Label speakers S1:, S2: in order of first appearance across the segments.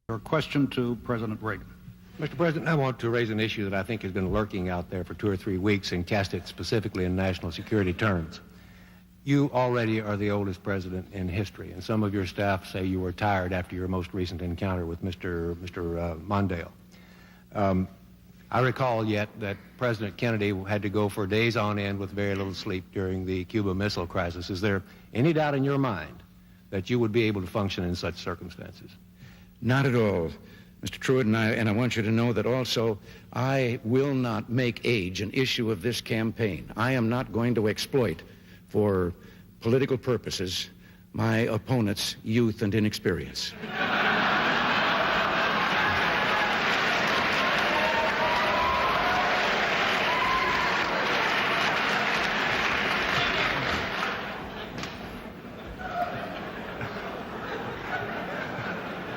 S1: Your question to President Reagan.
S2: Mr. President, I want to raise an issue that I think has been lurking out there for 2 or 3 weeks and cast it specifically in national security terms. You already are the oldest president in history, and some of your staff say you were tired after your most recent encounter with Mr. Mondale. I recall yet that President Kennedy had to go for days on end with very little sleep during the Cuba Missile Crisis. Is there any doubt in your mind that you would be able to function in such circumstances?
S3: Not at all, Mr. Truitt, and I want you to know that also I will not make age an issue of this campaign. I am not going to exploit for political purposes my opponent's youth and inexperience.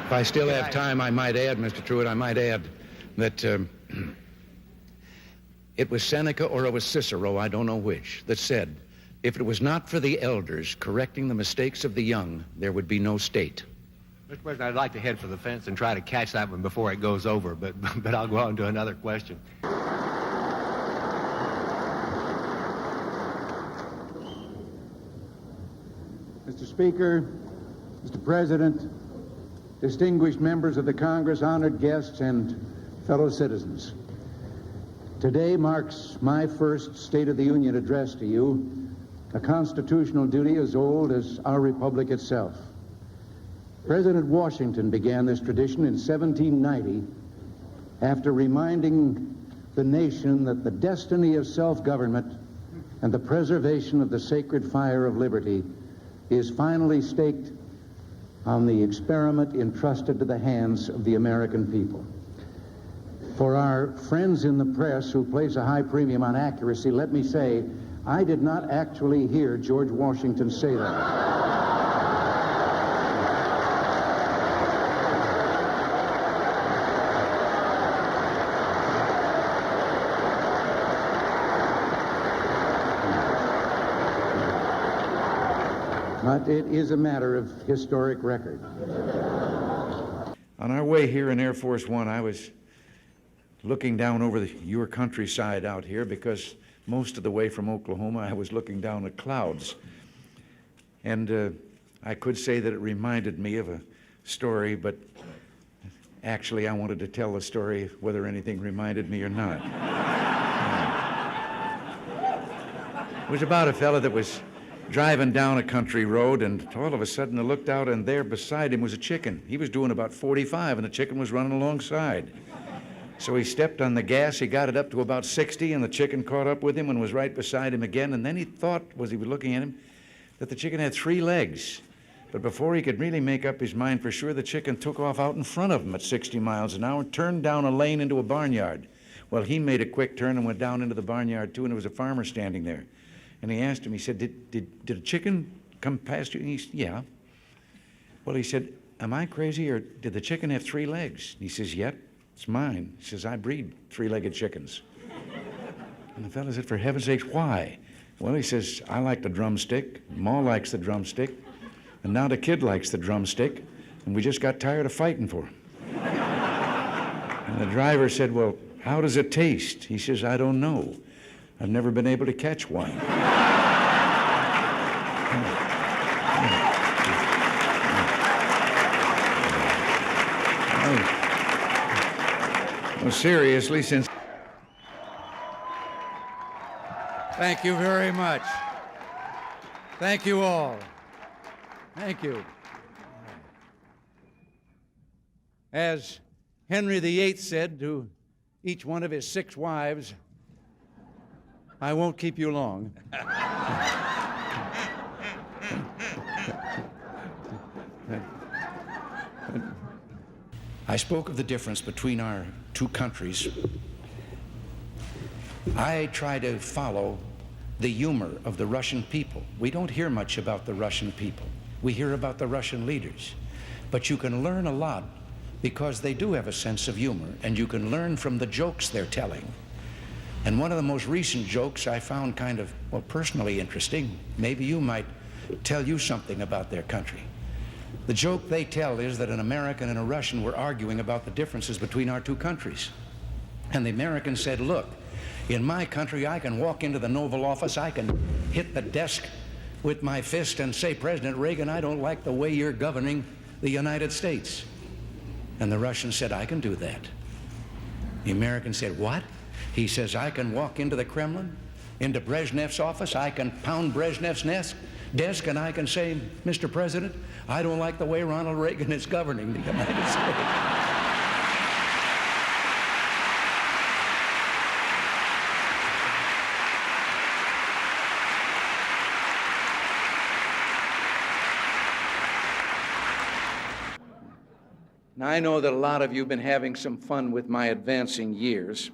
S3: If I still have time, I might add, Mr. Truitt, I might add that it was Seneca or it was Cicero, I don't know which, that said, if it was not for the elders correcting the mistakes of the young, there would be no state.
S2: Mr. President, I'd like to head for the fence and try to catch that one before it goes over, but I'll go on to another question.
S4: Mr. Speaker, Mr. President, distinguished members of the Congress, honored guests, and fellow citizens. Today marks my first State of the Union address to you, a constitutional duty as old as our republic itself. President Washington began this tradition in 1790 after reminding the nation that the destiny of self-government and the preservation of the sacred fire of liberty is finally staked on the experiment entrusted to the hands of the American people. For our friends in the press who place a high premium on accuracy, let me say, I did not actually hear George Washington say that. But it is a matter of historic record.
S3: On our way here in Air Force One, I was looking down over your countryside out here because most of the way from Oklahoma, I was looking down at clouds. And I could say that it reminded me of a story, but actually I wanted to tell the story whether anything reminded me or not. It was about a fella that was driving down a country road, and all of a sudden I looked out, and there beside him was a chicken. He was doing about 45, and the chicken was running alongside. So he stepped on the gas, he got it up to about 60, and the chicken caught up with him and was right beside him again, and then he thought, as he was looking at him, that the chicken had 3 legs. But before he could really make up his mind for sure, the chicken took off out in front of him at 60 miles an hour, turned down a lane into a barnyard. Well, he made a quick turn and went down into the barnyard too, and there was a farmer standing there. And he asked him, he said, did a chicken come past you? And he said, yeah. Well, he said, am I crazy, or did the chicken have 3 legs? And he says, yep, it's mine. He says, I breed 3-legged chickens. And the fellow said, for heaven's sakes, why? Well, he says, I like the drumstick, Ma likes the drumstick, and now the kid likes the drumstick, and we just got tired of fighting for him. And the driver said, well, how does it taste? He says, I don't know. I've never been able to catch one. Well, seriously, since...
S5: Thank you very much. Thank you all. Thank you. As Henry VIII said to each one of his 6 wives, I won't keep you long.
S3: I spoke of the difference between our 2 countries. I try to follow the humor of the Russian people. We don't hear much about the Russian people. We hear about the Russian leaders. But you can learn a lot because they do have a sense of humor, and you can learn from the jokes they're telling. And one of the most recent jokes I found kind of, well, personally interesting. Maybe you might tell you something about their country. The joke they tell is that an American and a Russian were arguing about the differences between our two countries. And the American said, look, in my country, I can walk into the Oval Office, I can hit the desk with my fist and say, President Reagan, I don't like the way you're governing the United States. And the Russian said, I can do that. The American said, what? He says, I can walk into the Kremlin, into Brezhnev's office, I can pound Brezhnev's desk, and I can say, Mr. President, I don't like the way Ronald Reagan is governing the United States.
S5: Now, I know that a lot of you have been having some fun with my advancing years.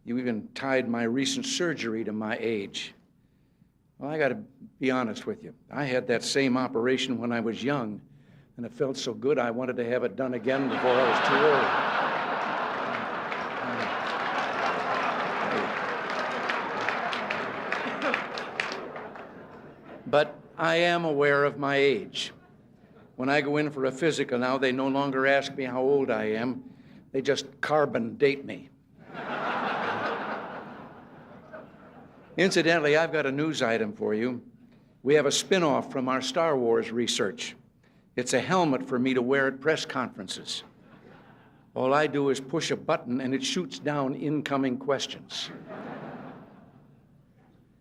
S5: You even tied my recent surgery to my age. Well, I got to be honest with you. I had that same operation when I was young, and it felt so good I wanted to have it done again before I was too old. But I am aware of my age. When I go in for a physical now, they no longer ask me how old I am. They just carbon date me. Incidentally, I've got a news item for you. We have a spin-off from our Star Wars research. It's a helmet for me to wear at press conferences. All I do is push a button and it shoots down incoming questions.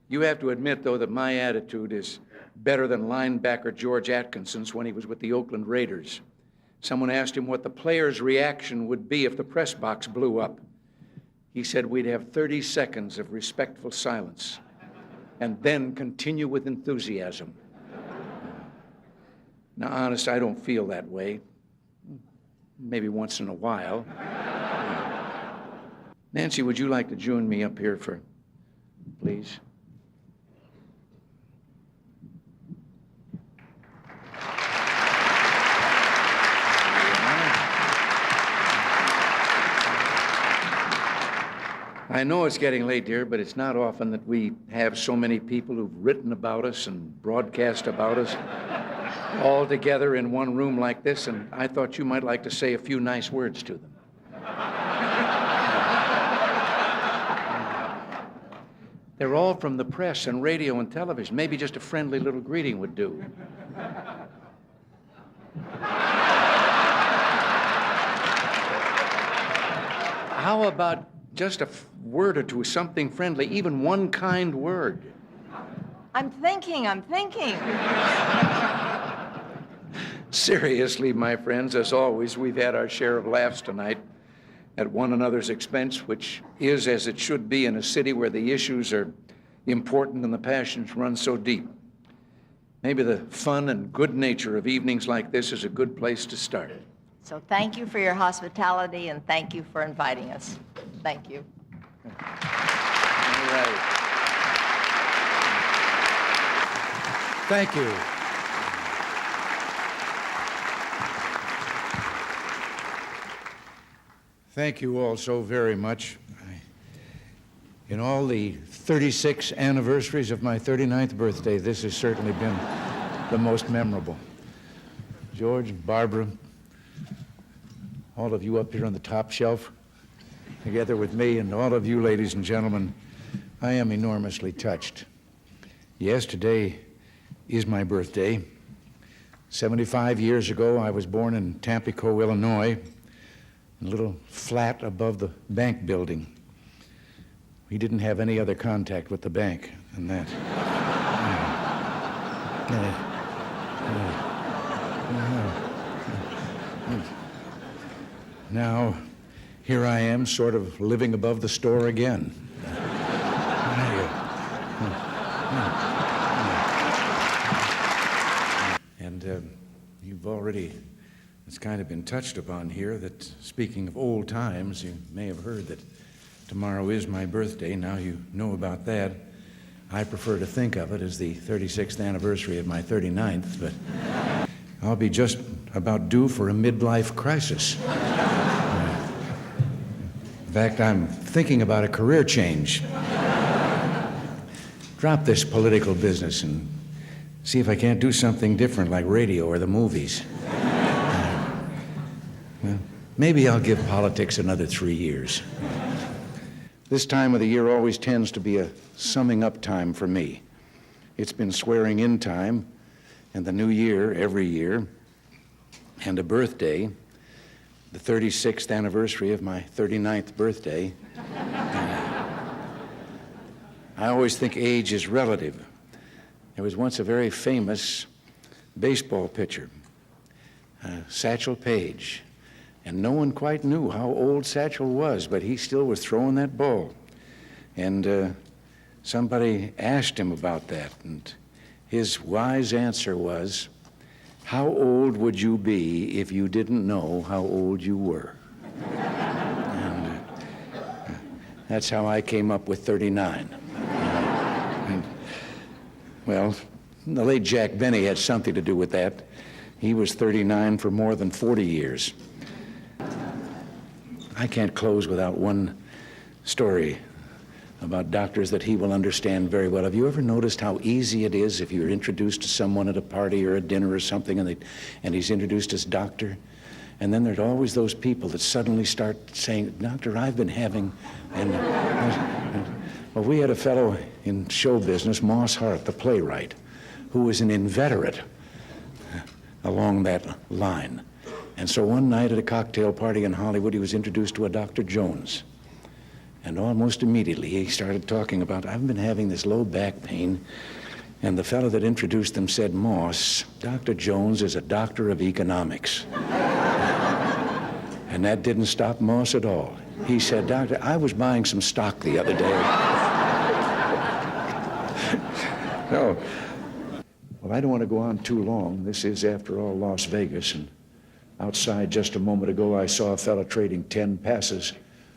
S5: You have to admit, though, that my attitude is better than linebacker George Atkinson's when he was with the Oakland Raiders. Someone asked him what the player's reaction would be if the press box blew up. He said we'd have 30 seconds of respectful silence and then continue with enthusiasm. Now, honest, I don't feel that way. Maybe once in a while. Nancy, would you like to join me up here please? I know it's getting late, dear, but it's not often that we have so many people who've written about us and broadcast about us all together in one room like this, and I thought you might like to say a few nice words to them. They're all from the press and radio and television. Maybe just a friendly little greeting would do. How about just a word or two, something friendly, even one kind word?
S6: I'm thinking.
S5: Seriously, my friends, as always, we've had our share of laughs tonight at one another's expense, which is as it should be in a city where the issues are important and the passions run so deep. Maybe the fun and good nature of evenings like this is a good place to start.
S6: So thank you for your hospitality and thank you for inviting us. Thank you.
S5: All right.
S3: Thank you. Thank you all so very much. In all the 36 anniversaries of my 39th birthday, this has certainly been the most memorable. George, Barbara, all of you up here on the top shelf, together with me, and all of you, ladies and gentlemen, I am enormously touched. Yes, today is my birthday. 75 years ago, I was born in Tampico, Illinois, in a little flat above the bank building. We didn't have any other contact with the bank than that. Now, here I am, sort of living above the store again. And you've already, it's kind of been touched upon here that, speaking of old times, you may have heard that tomorrow is my birthday. Now you know about that. I prefer to think of it as the 36th anniversary of my 39th, but I'll be just about due for a midlife crisis. In fact, I'm thinking about a career change. Drop this political business and See if I can't do something different like radio or the movies. Well, maybe I'll give politics another 3 years. This time of the year always tends to be a summing up time for me. It's been swearing in time, and the new year every year, and a birthday, the 36th anniversary of my 39th birthday. I always think age is relative. There was once a very famous baseball pitcher, Satchel Paige, and no one quite knew how old Satchel was, but he still was throwing that ball. And somebody asked him about that, and his wise answer was, "How old would you be if you didn't know how old you were?" And that's how I came up with 39. Well, the late Jack Benny had something to do with that. He was 39 for more than 40 years. I can't close without one story about doctors that he will understand very well. Have you ever noticed how easy it is if you're introduced to someone at a party or a dinner or something and he's introduced as doctor? And then there's always those people that suddenly start saying, "Doctor, I've been having..." Well, we had a fellow in show business, Moss Hart, the playwright, who was an inveterate along that line. And so one night at a cocktail party in Hollywood, he was introduced to a Dr. Jones. And almost immediately he started talking about, "I've been having this low back pain." And the fellow that introduced them said, "Moss, Dr. Jones is a doctor of economics." And that didn't stop Moss at all. He said, "Doctor, I was buying some stock the other day." No. Well, I don't want to go on too long. This is, after all, Las Vegas. And outside just a moment ago, I saw a fellow trading 10 passes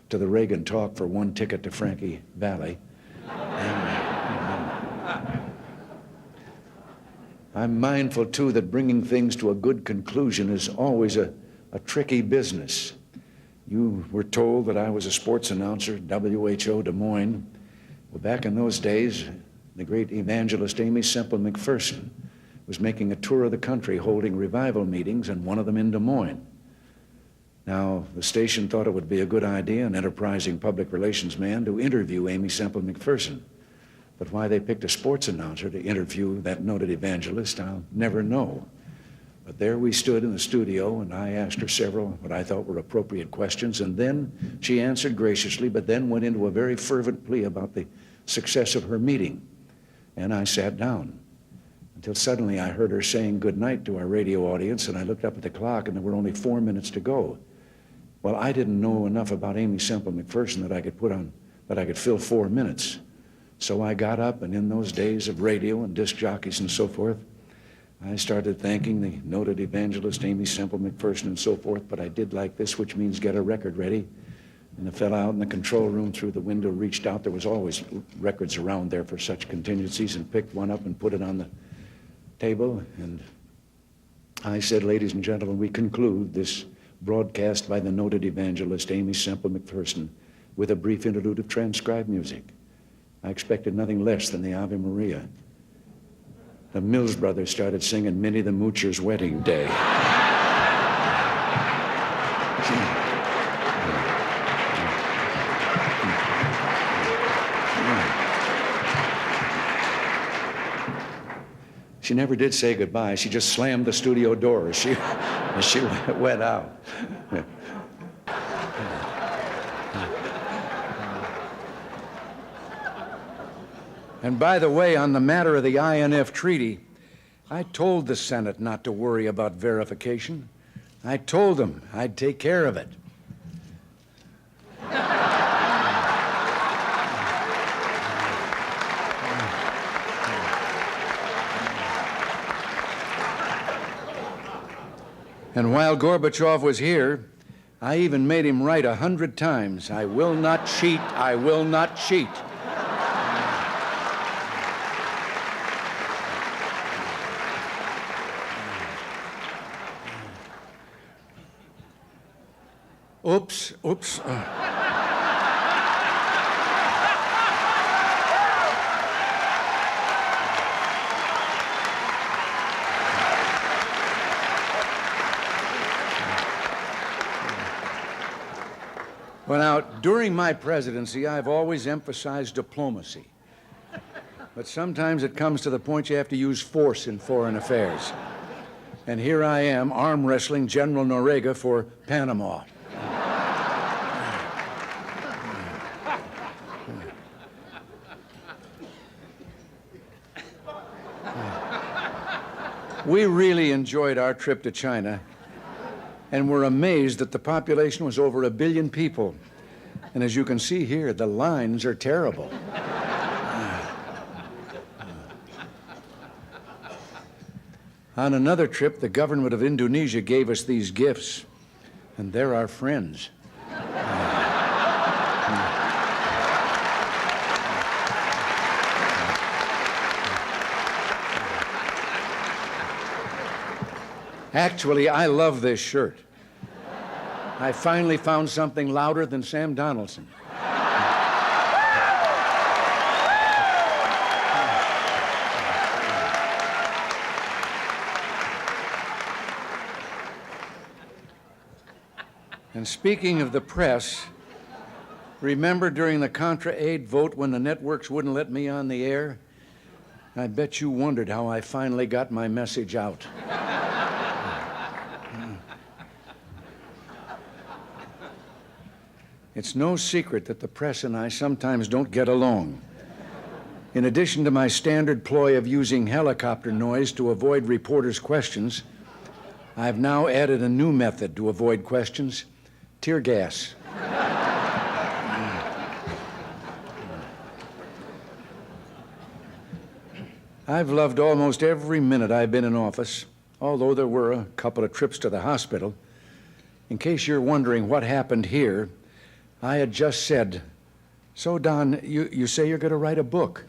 S3: to the Reagan talk for 1 ticket to Frankie Valley. I'm mindful, too, that bringing things to a good conclusion is always a tricky business. You were told that I was a sports announcer, WHO Des Moines. Well, back in those days, the great evangelist Amy Semple McPherson was making a tour of the country holding revival meetings, and one of them in Des Moines. Now, the station thought it would be a good idea, an enterprising public relations man, to interview Amy Semple McPherson. But why they picked a sports announcer to interview that noted evangelist, I'll never know. But there we stood in the studio, and I asked her several what I thought were appropriate questions, and then she answered graciously, but then went into a very fervent plea about the success of her meeting. And I sat down until suddenly I heard her saying good night to our radio audience, and I looked up at the clock, and there were only 4 minutes to go. Well, I didn't know enough about Amy Semple McPherson that I could fill 4 minutes. So I got up, and in those days of radio and disc jockeys and so forth, I started thanking the noted evangelist Amy Semple McPherson and so forth, but I did like this, which means get a record ready. And the fellow out in the control room through the window reached out. There was always records around there for such contingencies, and picked one up and put it on the table. And I said, "Ladies and gentlemen, we conclude this broadcast by the noted evangelist Amy Semple McPherson with a brief interlude of transcribed music." I expected nothing less than the Ave Maria. The Mills Brothers started singing Minnie the Moocher's Wedding Day. She never did say goodbye. She just slammed the studio door as she went out. And by the way, on the matter of the INF treaty, I told the Senate not to worry about verification. I told them I'd take care of it. And while Gorbachev was here, I even made him write 100 times, "I will not cheat, I will not cheat." Oops.
S5: Well, now, during my presidency, I've always emphasized diplomacy. But sometimes it comes to the point you have to use force in foreign affairs. And here I am, arm wrestling General Noriega for Panama. We really enjoyed our trip to China, and we're amazed that the population was over 1 billion people. And as you can see here, the lines are terrible. On another trip, the government of Indonesia gave us these gifts, and they're our friends. Actually, I love this shirt. I finally found something louder than Sam Donaldson. And speaking of the press, remember during the Contra Aid vote when the networks wouldn't let me on the air? I bet you wondered how I finally got my message out. It's no secret that the press and I sometimes don't get along. In addition to my standard ploy of using helicopter noise to avoid reporters' questions, I've now added a new method to avoid questions: tear gas. I've loved almost every minute I've been in office, although there were a couple of trips to the hospital. In case you're wondering what happened here, I had just said, "So, Don, you say you're going to write a book."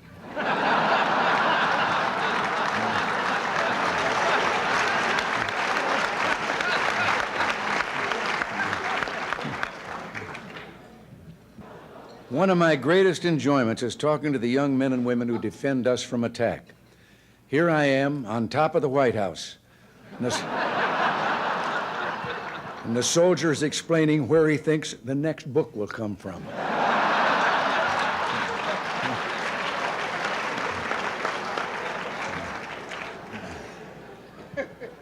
S5: One of my greatest enjoyments is talking to the young men and women who defend us from attack. Here I am on top of the White House, and the soldier is explaining where he thinks the next book will come from.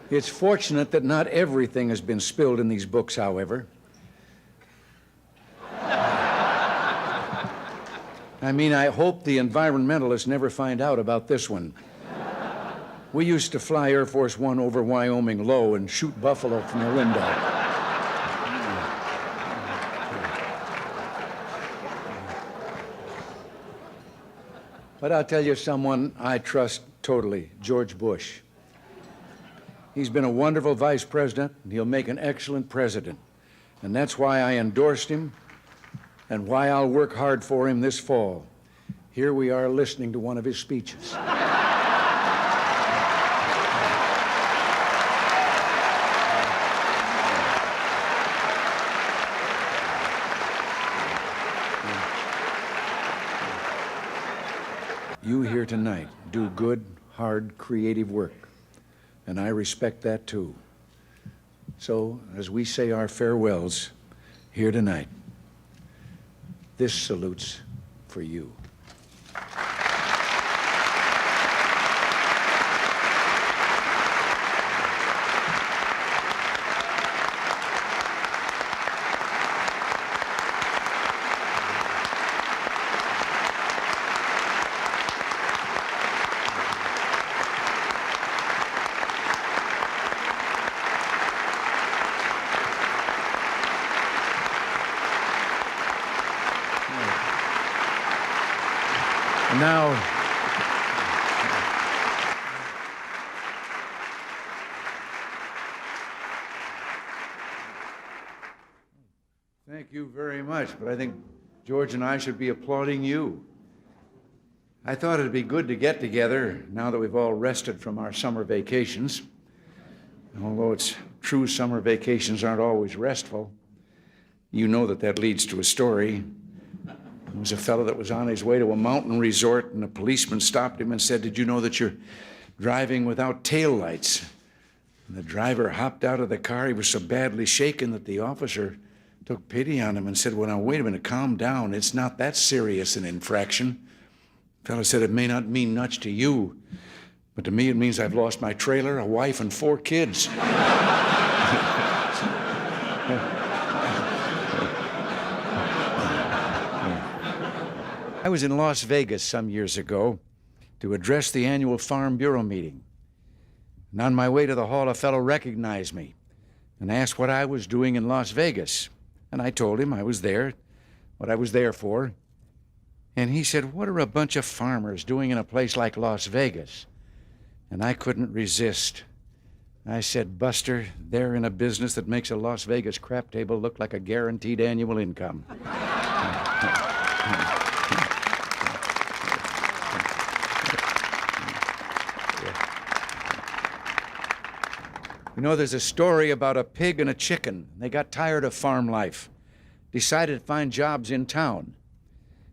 S5: It's fortunate that not everything has been spilled in these books, however. I hope the environmentalists never find out about this one. We used to fly Air Force One over Wyoming low and shoot buffalo from the window. But I'll tell you someone I trust totally, George Bush. He's been a wonderful vice president, and he'll make an excellent president. And that's why I endorsed him and why I'll work hard for him this fall. Here we are listening to one of his speeches. You here tonight do good, hard, creative work, and I respect that too. So, as we say our farewells here tonight, this salute's for you. Now, thank you very much, but I think George and I should be applauding you. I thought it'd be good to get together now that we've all rested from our summer vacations. And although it's true summer vacations aren't always restful, you know that leads to a story. There was a fellow that was on his way to a mountain resort, and a policeman stopped him and said, "Did you know that you're driving without taillights?" And the driver hopped out of the car. He was so badly shaken that the officer
S3: took pity on him and said, well, now, wait a minute, calm down. It's not that serious an infraction. The fellow said, it may not mean much to you, but to me it means I've lost my trailer, a wife, and 4 kids. I was in Las Vegas some years ago to address the annual Farm Bureau meeting. And on my way to the hall, a fellow recognized me and asked what I was doing in Las Vegas. And I told him I was there, what I was there for. And he said, what are a bunch of farmers doing in a place like Las Vegas? And I couldn't resist. I said, Buster, they're in a business that makes a Las Vegas crap table look like a guaranteed annual income. You know, there's a story about a pig and a chicken. They got tired of farm life, decided to find jobs in town.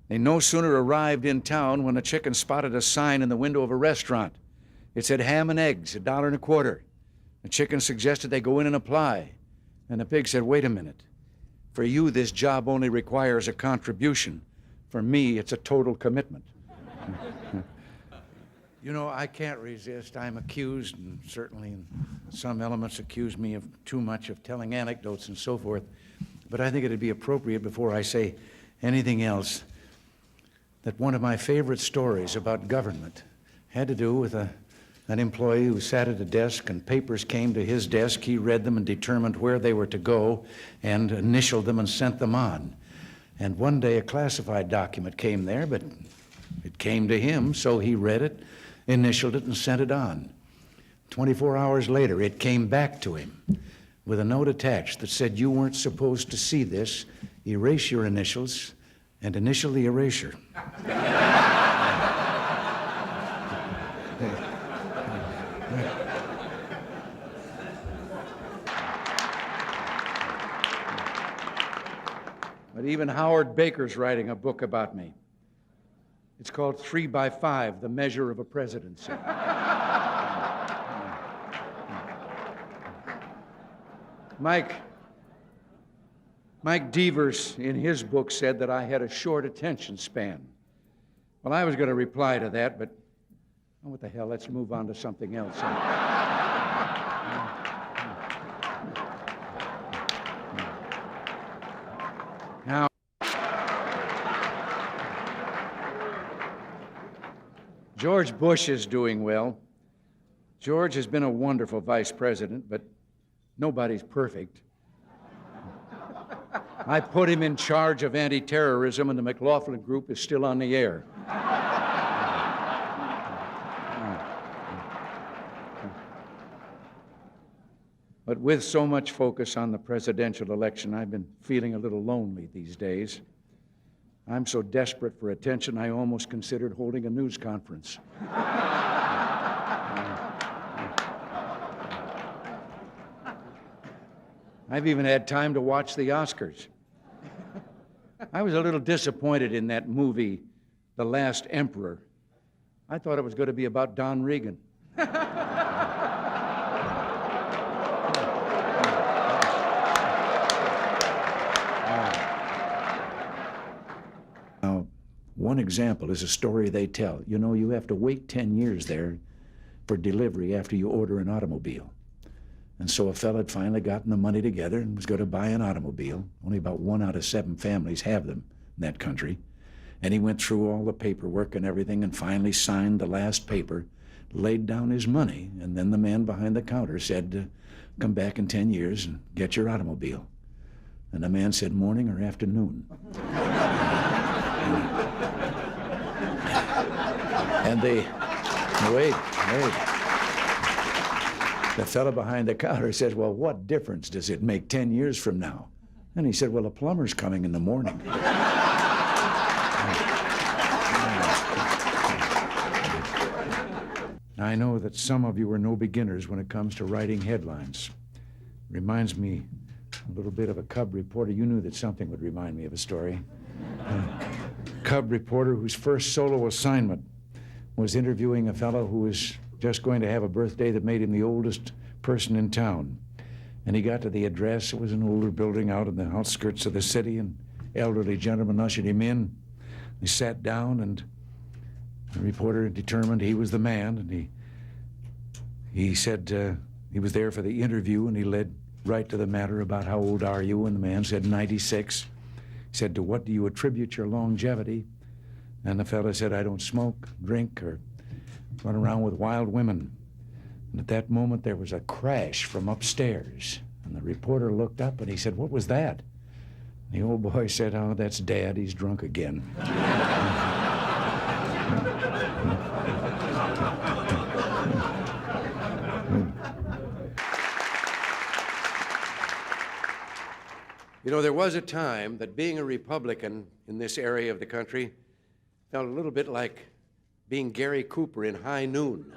S3: They no sooner arrived in town when a chicken spotted a sign in the window of a restaurant. It said ham and eggs, $1.25. The chicken suggested they go in and apply. And the pig said, wait a minute. For you, this job only requires a contribution. For me, it's a total commitment. You know, I can't resist. I'm accused, and certainly in some elements accuse me of too much of telling anecdotes and so forth. But I think it'd be appropriate before I say anything else that one of my favorite stories about government had to do with an employee who sat at a desk and papers came to his desk. He read them and determined where they were to go and initialed them and sent them on. And one day a classified document came there, but it came to him, so he read it, initialed it, and sent it on. 24 hours later, it came back to him with a note attached that said, you weren't supposed to see this. Erase your initials and initial the erasure. But even Howard Baker's writing a book about me. It's called 3 by 5, The Measure of a Presidency. Mike Devers, in his book, said that I had a short attention span. Well, I was going to reply to that, but oh, what the hell, let's move on to something else. Now, George Bush is doing well. George has been a wonderful vice president, but nobody's perfect. I put him in charge of anti-terrorism, and the McLaughlin Group is still on the air. But with so much focus on the presidential election, I've been feeling a little lonely these days. I'm so desperate for attention, I almost considered holding a news conference. I've even had time to watch the Oscars. I was a little disappointed in that movie, The Last Emperor. I thought it was going to be about Don Reagan. Now, one example is a story they tell. You know, you have to wait 10 years there for delivery after you order an automobile. And so a fellow had finally gotten the money together and was going to buy an automobile. Only about 1 out of 7 families have them in that country. And he went through all the paperwork and everything and finally signed the last paper, laid down his money, and then the man behind the counter said, come back in 10 years and get your automobile. And the man said, morning or afternoon? And wait. The fellow behind the counter says, well, what difference does it make 10 years from now? And he said, well, a plumber's coming in the morning. I know that some of you are no beginners when it comes to writing headlines. Reminds me a little bit of a cub reporter. You knew that something would remind me of a story. A cub reporter whose first solo assignment was interviewing a fellow who was just going to have a birthday that made him the oldest person in town. And he got to the address. It was an older building out in the outskirts of the city, and elderly gentleman ushered him in. He sat down, and the reporter determined he was the man, and he said he was there for the interview, and he led right to the matter about how old are you, and the man said 96. He said, to what do you attribute your longevity? And the fellow said, I don't smoke, drink, or run around with wild women. And at that moment, there was a crash from upstairs. And the reporter looked up, and he said, what was that? And the old boy said, oh, that's Dad. He's drunk again.
S5: You know, there was a time that being a Republican in this area of the country felt a little bit like being Gary Cooper in High Noon,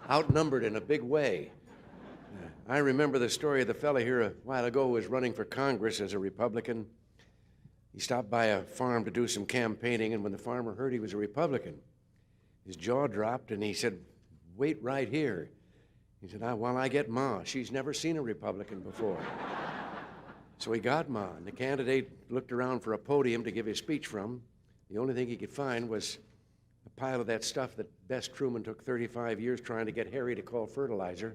S5: outnumbered in a big way. I remember the story of the fella here a while ago who was running for Congress as a Republican. He stopped by a farm to do some campaigning, and when the farmer heard he was a Republican, his jaw dropped, and he said, wait right here. He said, while I get Ma. She's never seen a Republican before. So he got Ma, and the candidate looked around for a podium to give his speech from. The only thing he could find was a pile of that stuff that Bess Truman took 35 years trying to get Harry to call fertilizer.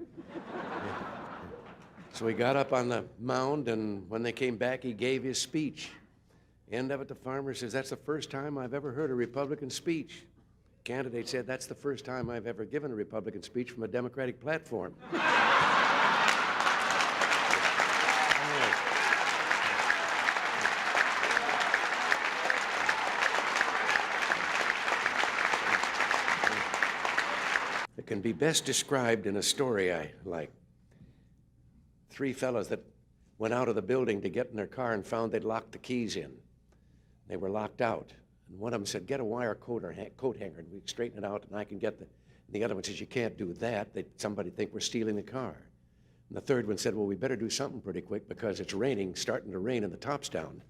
S5: So he got up on the mound, and when they came back, he gave his speech. End of it, the farmer says, that's the first time I've ever heard a Republican speech. Candidate said, that's the first time I've ever given a Republican speech from a Democratic platform. It can be best described in a story I like. Three fellows that went out of the building to get in their car and found they'd locked the keys in. They were locked out. And one of them said, get a wire coat hanger, and we straighten it out, and I can get the... And the other one says, you can't do that. Somebody think we're stealing the car. And the third one said, well, we better do something pretty quick because it's raining, starting to rain, and the top's down.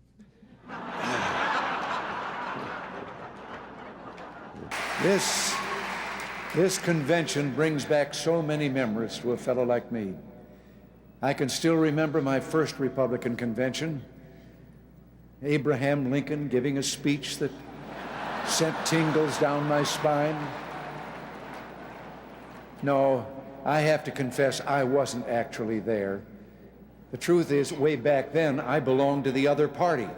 S5: This convention brings back so many memories to a fellow like me. I can still remember my first Republican convention. Abraham Lincoln giving a speech that sent tingles down my spine. No, I have to confess I wasn't actually there. The truth is, way back then, I belonged to the other party.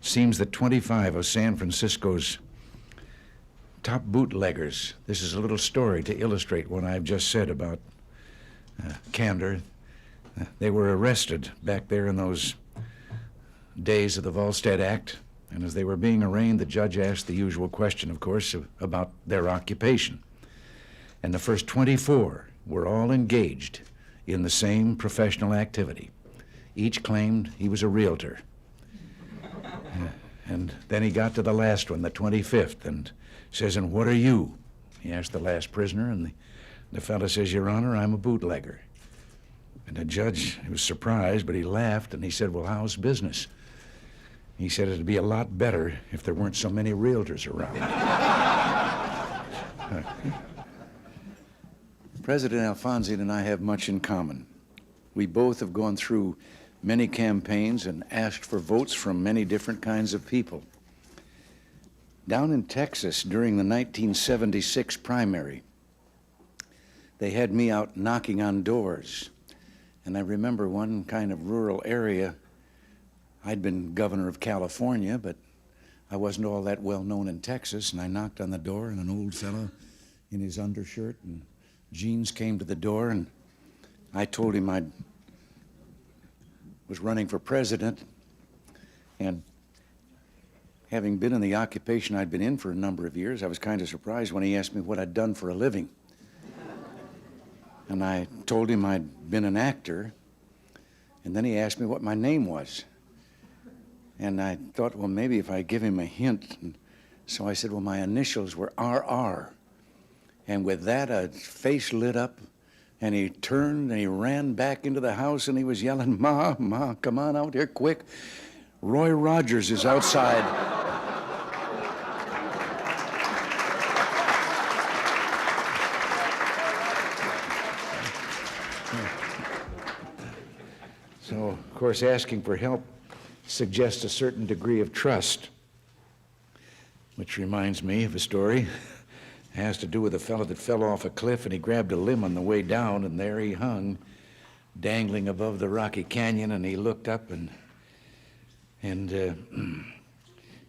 S3: Seems that 25 of San Francisco's top bootleggers, this is a little story to illustrate what I've just said about candor. They were arrested back there in those days of the Volstead Act, and as they were being arraigned, the judge asked the usual question, of course, about their occupation. And the first 24 were all engaged in the same professional activity. Each claimed he was a realtor. And then he got to the last one, the 25th, and says, and what are you? He asked the last prisoner, and the fellow says, Your Honor, I'm a bootlegger. And the judge was surprised, but he laughed, and he said, well, how's business? He said it'd be a lot better if there weren't so many realtors around.
S5: President Alfonsi and I have much in common. We both have gone through many campaigns and asked for votes from many different kinds of people. Down in Texas during the 1976 primary, they had me out knocking on doors. And I remember one kind of rural area. I'd been governor of California, but I wasn't all that well known in Texas, and I knocked on the door, and an old fellow in his undershirt and jeans came to the door, and I told him I was running for president, and having been in the occupation I'd been in for a number of years, I was kind of surprised when he asked me what I'd done for a living. And I told him I'd been an actor, and then he asked me what my name was. And I thought, well, maybe if I give him a hint. And so I said, well, my initials were RR. And with that, a face lit up, and he turned and he ran back into the house, and he was yelling, Ma, Ma, come on out here quick. Roy Rogers is outside.
S3: course, asking for help suggests a certain degree of trust, which reminds me of a story. It has to do with a fellow that fell off a cliff, and he grabbed a limb on the way down, and there he hung, dangling above the rocky canyon, and he looked up and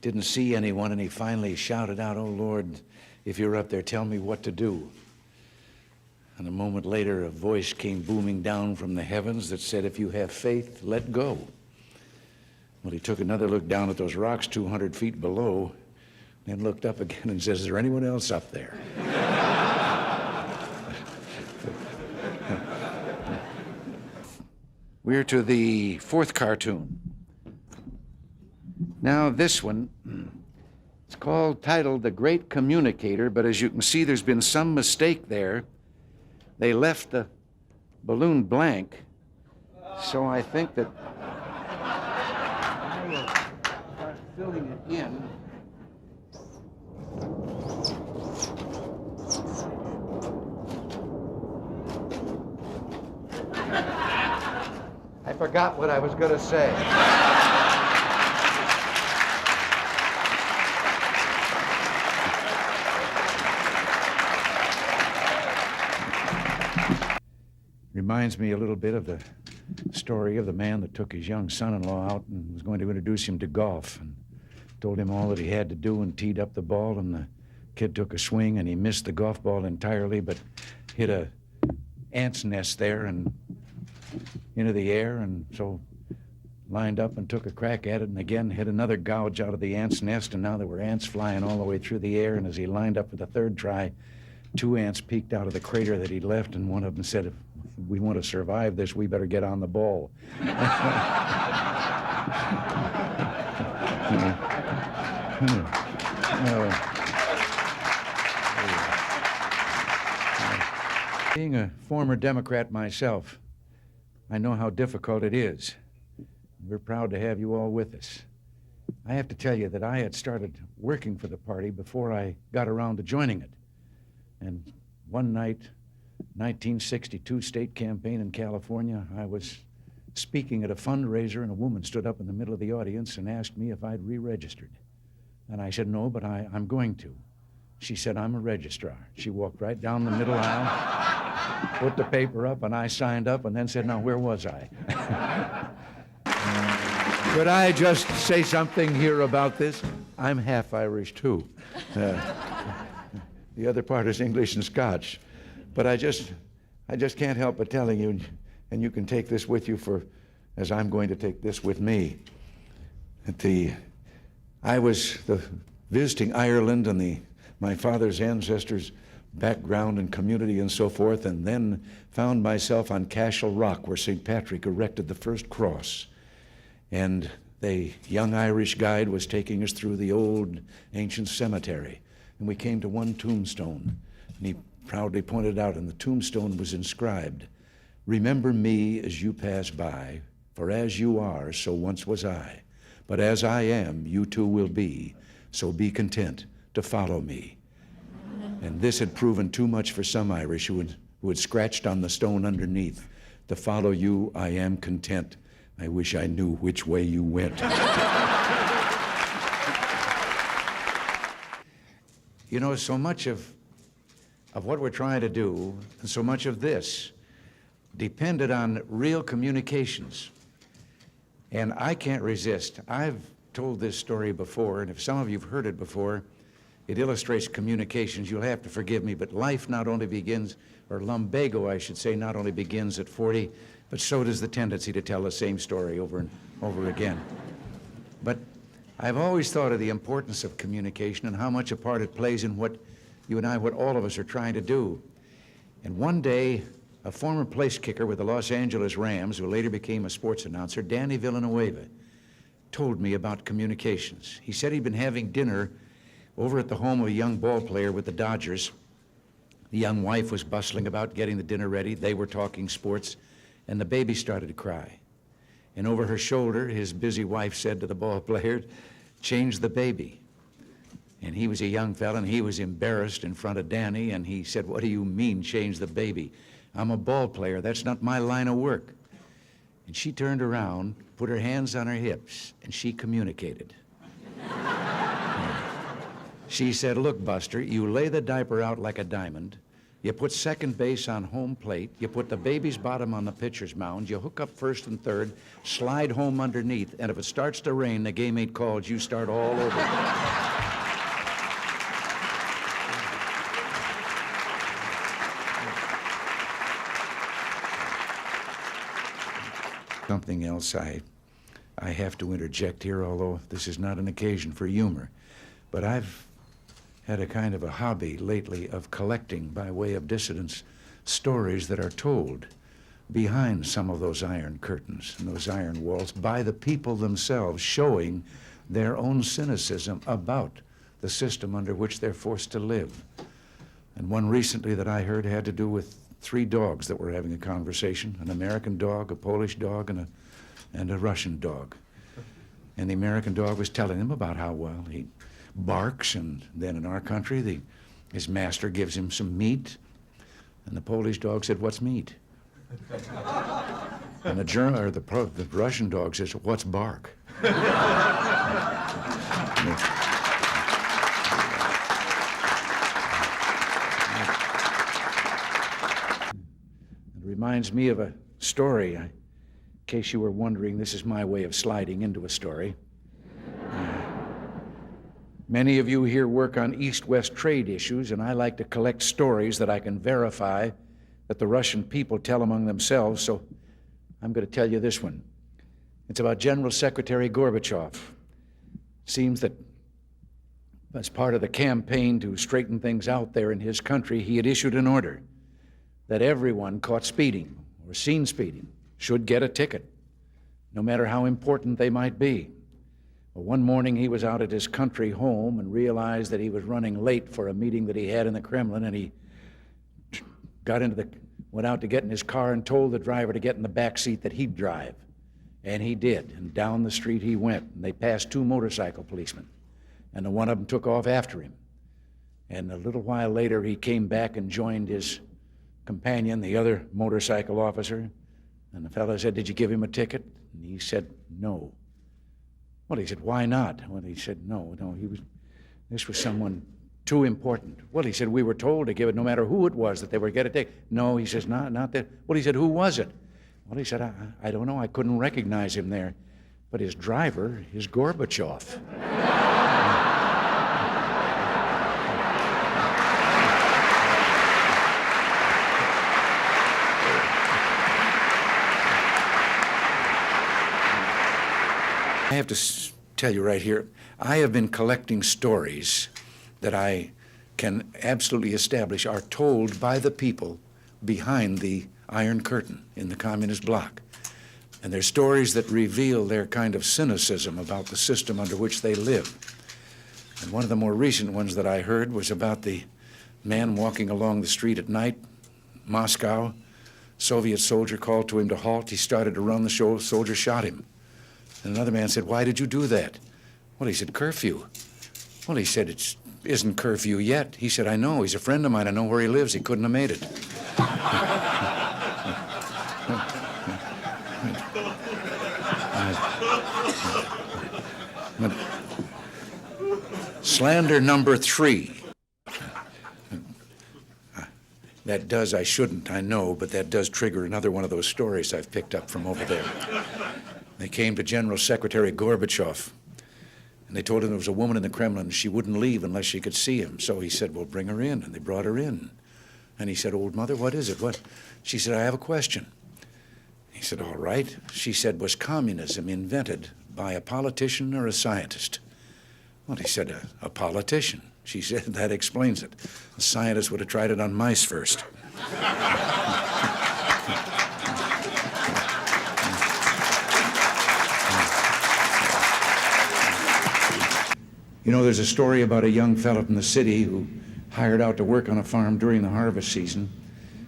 S3: didn't see anyone, and he finally shouted out, "Oh, Lord, if you're up there, tell me what to do." And a moment later, a voice came booming down from the heavens that said, "If you have faith, let go." Well, he took another look down at those rocks 200 feet below, then looked up again and says, "Is there anyone else up there?" We're to the fourth cartoon. Now, this one, it's titled The Great Communicator, but as you can see, there's been some mistake there. They left the balloon blank, so I think that I will start filling it in. I forgot what I was going to say. Reminds me a little bit of the story of the man that took his young son-in-law out and was going to introduce him to golf, and told him all that he had to do and teed up the ball, and the kid took a swing and he missed the golf ball entirely but hit a ant's nest there and into the air, and so lined up and took a crack at it, and again hit another gouge out of the ant's nest, and now there were ants flying all the way through the air, and as he lined up for the third try, 2 ants peeked out of the crater that he'd left, and one of them said, "If we want to survive this, we better get on the ball." Being a former Democrat myself, I know how difficult it is. We're proud to have you all with us. I have to tell you that I had started working for the party before I got around to joining it. And one night, 1962 state campaign in California, I was speaking at a fundraiser, and a woman stood up in the middle of the audience and asked me if I'd re-registered. And I said, "No, but I'm going to." She said, "I'm a registrar." She walked right down the middle aisle, put the paper up, and I signed up, and then said, "Now, where was I?" Could I just say something here about this? I'm half Irish, too. The other part is English and Scotch. But I just can't help but telling you, and you can take this with you as I'm going to take this with me, that I was visiting Ireland and my father's ancestors' background and community and so forth, and then found myself on Cashel Rock, where St. Patrick erected the first cross. And the young Irish guide was taking us through the old ancient cemetery. And we came to one tombstone, and he proudly pointed out, and the tombstone was inscribed, "Remember me as you pass by, for as you are, so once was I. But as I am, you too will be, so be content to follow me." And this had proven too much for some Irish who had scratched on the stone underneath, "To follow you, I am content. I wish I knew which way you went." You know, so much of what we're trying to do, and so much of this, depended on real communications. And I can't resist. I've told this story before, and if some of you have heard it before, it illustrates communications. You'll have to forgive me, but life not only begins, or lumbago, I should say, not only begins at 40, but so does the tendency to tell the same story over and over again. But I've always thought of the importance of communication and how much a part it plays in what you and I, what all of us are trying to do. And one day, a former place kicker with the Los Angeles Rams, who later became a sports announcer, Danny Villanueva, told me about communications. He said he'd been having dinner over at the home of a young ball player with the Dodgers. The young wife was bustling about getting the dinner ready. They were talking sports, and the baby started to cry. And over her shoulder, his busy wife said to the ball player, "Change the baby." And he was a young fella, and he was embarrassed in front of Danny, and he said, "What do you mean, change the baby? I'm a ball player. That's not my line of work." And she turned around, put her hands on her hips, and she communicated. She said, "Look, Buster, you lay the diaper out like a diamond. You put second base on home plate. You put the baby's bottom on the pitcher's mound. You hook up first and third, slide home underneath, and if it starts to rain, the game ain't called. You start all over." Something else I have to interject here, although this is not an occasion for humor. But I've had a kind of a hobby lately of collecting, by way of dissidents, stories that are told behind some of those iron curtains and those iron walls by the people themselves, showing their own cynicism about the system under which they're forced to live. And one recently that I heard had to do with 3 dogs that were having a conversation, an American dog, a Polish dog, and a Russian dog. And the American dog was telling them about how, well, he barks, and then in our country, his master gives him some meat. And the Polish dog said, "What's meat?" And the Russian dog says, "What's bark?" Reminds me of a story. In case you were wondering, this is my way of sliding into a story. Many of you here work on East-West trade issues, and I like to collect stories that I can verify that the Russian people tell among themselves, so I'm going to tell you this one. It's about General Secretary Gorbachev. Seems that as part of the campaign to straighten things out there in his country, he had issued an order that everyone caught speeding or seen speeding should get a ticket, no matter how important they might be. Well, one morning he was out at his country home and realized that he was running late for a meeting that he had in the Kremlin, and he went out to get in his car and told the driver to get in the back seat that he'd drive. And he did, and down the street he went, and they passed 2 motorcycle policemen, and the one of them took off after him. And a little while later he came back and joined his companion, the other motorcycle officer, and the fellow said, "Did you give him a ticket?" And he said, "No." Well, he said, "Why not?" Well, he said, no, this was someone too important. Well, he said, "We were told to give it no matter who it was, that they were get a ticket." No, he says, not that. Well, he said, "Who was it?" Well, he said, I don't know, I couldn't recognize him there. But his driver is Gorbachev. I have to tell you right here, I have been collecting stories that I can absolutely establish are told by the people behind the Iron Curtain in the communist bloc. And they're stories that reveal their kind of cynicism about the system under which they live. And one of the more recent ones that I heard was about the man walking along the street at night, Moscow. Soviet soldier called to him to halt. He started to run. The soldier shot him. And another man said, "Why did you do that?" Well, he said, "Curfew." Well, he said, "It isn't curfew yet." He said, "I know. He's a friend of mine. I know where he lives. He couldn't have made it." Slander number 3. That does, I shouldn't, I know, but that does trigger another one of those stories I've picked up from over there. They came to General Secretary Gorbachev, and they told him there was a woman in the Kremlin, and she wouldn't leave unless she could see him. So he said, "Well, bring her in," and they brought her in. And he said, "Old mother, what is it? What?" She said, "I have a question." He said, "All right." She said, "Was communism invented by a politician or a scientist?" Well, he said, a politician. She said, "That explains it. A scientist would have tried it on mice first." You know, there's a story about a young fellow from the city who hired out to work on a farm during the harvest season.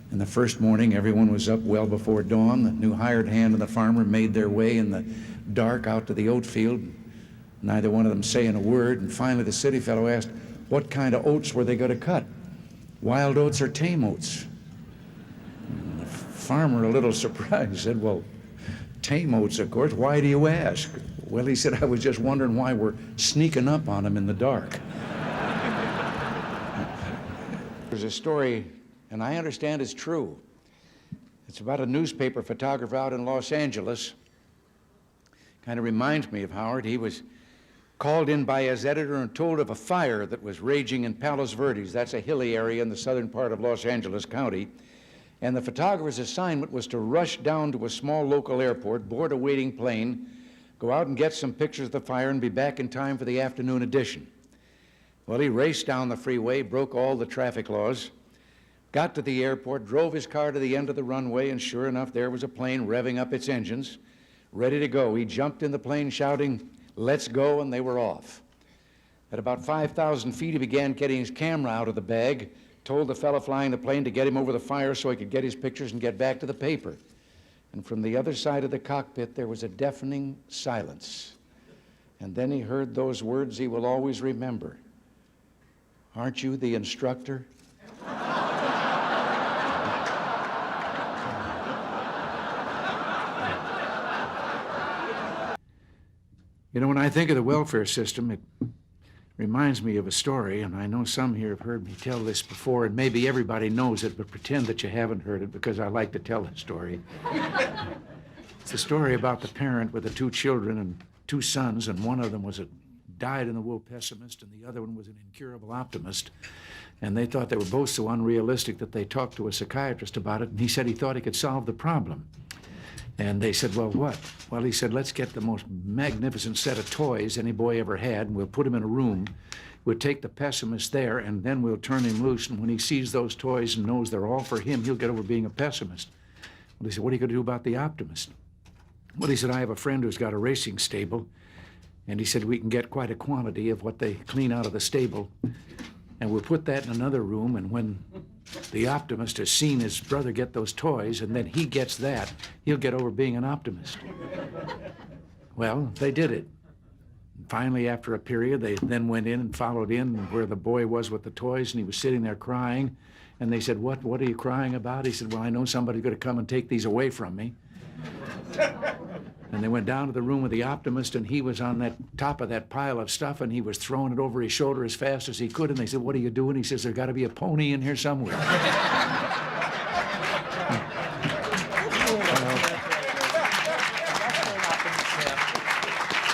S3: And the first morning, everyone was up well before dawn. The new hired hand and the farmer made their way in the dark out to the oat field, neither one of them saying a word. And finally, the city fellow asked, what kind of oats were they going to cut? Wild oats or tame oats? And the farmer, a little surprised, said, "Well, Tame oats, of course. Why do you ask? Well, he said, I was just wondering why we're sneaking up on him in the dark. There's a story, and I understand it's true. It's about a newspaper photographer out in Los Angeles. Kind of reminds me of Howard. He was called in by his editor and told of a fire that was raging in Palos Verdes. That's a hilly area in the southern part of Los Angeles County. And the photographer's assignment was to rush down to a small local airport, board a waiting plane, go out and get some pictures of the fire and be back in time for the afternoon edition. Well, he raced down the freeway, broke all the traffic laws, got to the airport, drove his car to the end of the runway, and sure enough, there was a plane revving up its engines, ready to go. He jumped in the plane shouting, "Let's go," and they were off. At about 5,000 feet, he began getting his camera out of the bag, told the fellow flying the plane to get him over the fire so he could get his pictures and get back to the paper. And from the other side of the cockpit, there was a deafening silence. And then he heard those words he will always remember. "Aren't you the instructor?" You know, when I think of the welfare system, it reminds me of a story, and I know some here have heard me tell this before, and maybe everybody knows it, but pretend that you haven't heard it because I like to tell the story. It's a story about the parent with the two children and two sons, and one of them was a dyed-in-the-wool pessimist, and the other one was an incurable optimist. And they thought they were both so unrealistic that they talked to a psychiatrist about it, and he said he thought he could solve the problem. And they said, well, what? Well, he said, let's get the most magnificent set of toys any boy ever had, and we'll put him in a room. We'll take the pessimist there, and then we'll turn him loose, and when he sees those toys and knows they're all for him, he'll get over being a pessimist. Well, he said, what are you going to do about the optimist? Well, he said, I have a friend who's got a racing stable, and he said, we can get quite a quantity of what they clean out of the stable, and we'll put that in another room, and when the optimist has seen his brother get those toys, and then he gets that, he'll get over being an optimist. Well, they did it. Finally, after a period, they then went in and followed in where the boy was with the toys, and he was sitting there crying. And they said, what are you crying about? He said, well, I know somebody's going to come and take these away from me. And they went down to the room with the optimist, and he was on that top of that pile of stuff, and he was throwing it over his shoulder as fast as he could. And they said, what are you doing? He says, there's got to be a pony in here somewhere.